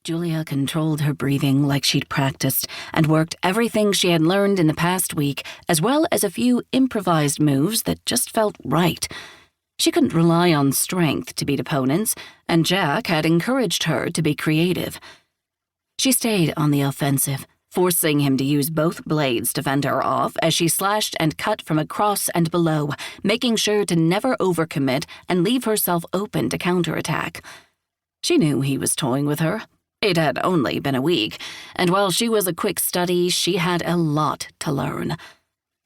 Julia controlled her breathing like she'd practiced and worked everything she had learned in the past week, as well as a few improvised moves that just felt right. She couldn't rely on strength to beat opponents, and Jack had encouraged her to be creative. She stayed on the offensive, forcing him to use both blades to fend her off as she slashed and cut from across and below, making sure to never overcommit and leave herself open to counterattack. She knew he was toying with her. It had only been a week, and while she was a quick study, she had a lot to learn.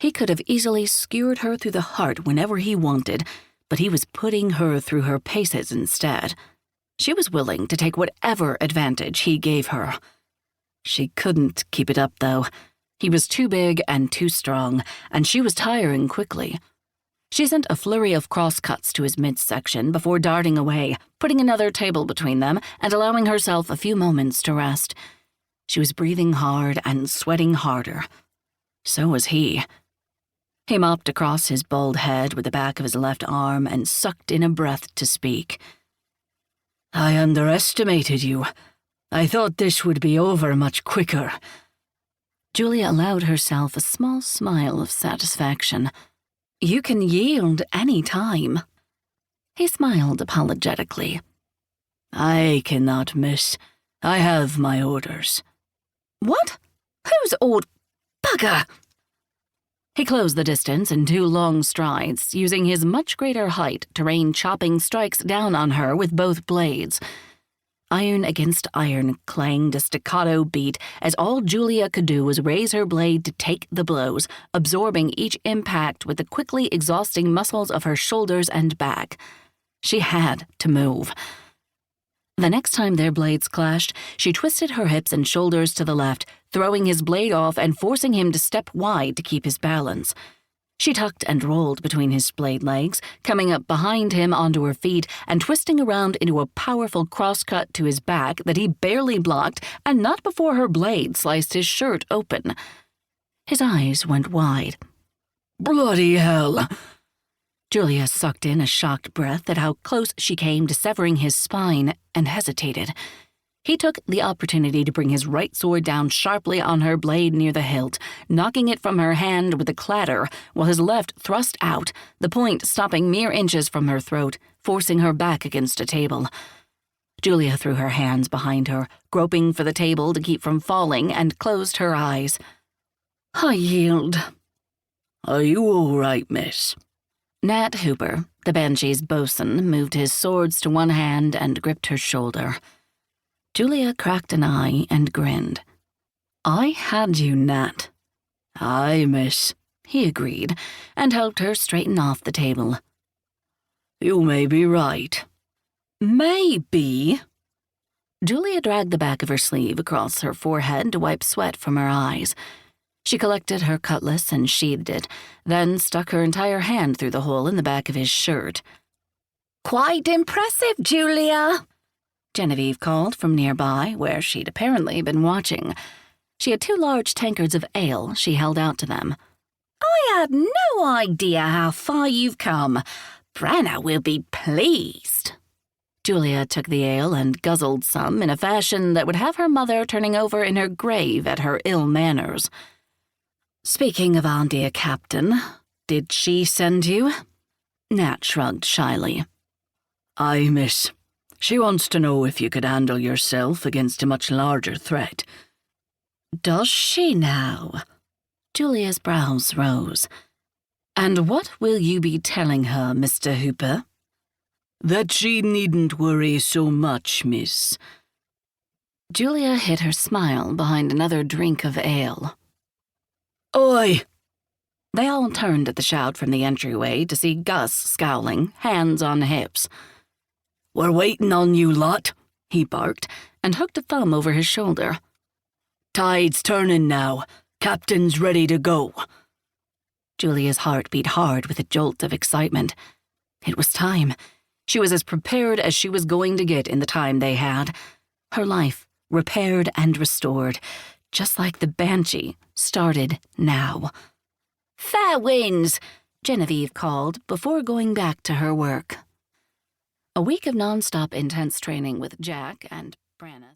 He could have easily skewered her through the heart whenever he wanted, but he was putting her through her paces instead. She was willing to take whatever advantage he gave her. She couldn't keep it up, though. He was too big and too strong, and she was tiring quickly. She sent a flurry of crosscuts to his midsection before darting away, putting another table between them and allowing herself a few moments to rest. She was breathing hard and sweating harder. So was he. He mopped across his bald head with the back of his left arm and sucked in a breath to speak. "I underestimated you. I thought this would be over much quicker." Julia allowed herself a small smile of satisfaction. "You can yield any time." He smiled apologetically. "I cannot, miss. I have my orders." "What? Whose bugger?" He closed the distance in 2 long strides, using his much greater height to rain chopping strikes down on her with both blades. Iron against iron clanged a staccato beat as all Julia could do was raise her blade to take the blows, absorbing each impact with the quickly exhausting muscles of her shoulders and back. She had to move. The next time their blades clashed, she twisted her hips and shoulders to the left, throwing his blade off and forcing him to step wide to keep his balance. She tucked and rolled between his splayed legs, coming up behind him onto her feet and twisting around into a powerful crosscut to his back that he barely blocked, and not before her blade sliced his shirt open. His eyes went wide. "Bloody hell!" Julia sucked in a shocked breath at how close she came to severing his spine and hesitated. He took the opportunity to bring his right sword down sharply on her blade near the hilt, knocking it from her hand with a clatter, while his left thrust out, the point stopping mere inches from her throat, forcing her back against a table. Julia threw her hands behind her, groping for the table to keep from falling, and closed her eyes. "I yield." "Are you all right, miss?" Nat Hooper, the Banshee's bosun, moved his swords to one hand and gripped her shoulder. Julia cracked an eye and grinned. "I had you, Nat." "Aye, miss," he agreed, and helped her straighten off the table. "You may be right." "Maybe." Julia dragged the back of her sleeve across her forehead to wipe sweat from her eyes. She collected her cutlass and sheathed it, then stuck her entire hand through the hole in the back of his shirt. "Quite impressive, Julia," Genevieve called from nearby, where she'd apparently been watching. She had 2 large tankards of ale she held out to them. "I had no idea how far you've come. Branna will be pleased." Julia took the ale and guzzled some in a fashion that would have her mother turning over in her grave at her ill manners. "Speaking of our dear captain, did she send you?" Nat shrugged shyly. "Aye, miss. She wants to know if you could handle yourself against a much larger threat." "Does she now?" Julia's brows rose. "And what will you be telling her, Mr. Hooper?" "That she needn't worry so much, miss." Julia hid her smile behind another drink of ale. "Oi!" They all turned at the shout from the entryway to see Gus scowling, hands on hips. "We're waiting on you lot," he barked, and hooked a thumb over his shoulder. "Tide's turning now. Captain's ready to go." Julia's heart beat hard with a jolt of excitement. It was time. She was as prepared as she was going to get in the time they had. Her life, repaired and restored, just like the Banshee, started now. "Fair winds," Genevieve called before going back to her work. A week of nonstop intense training with Jack and Branna.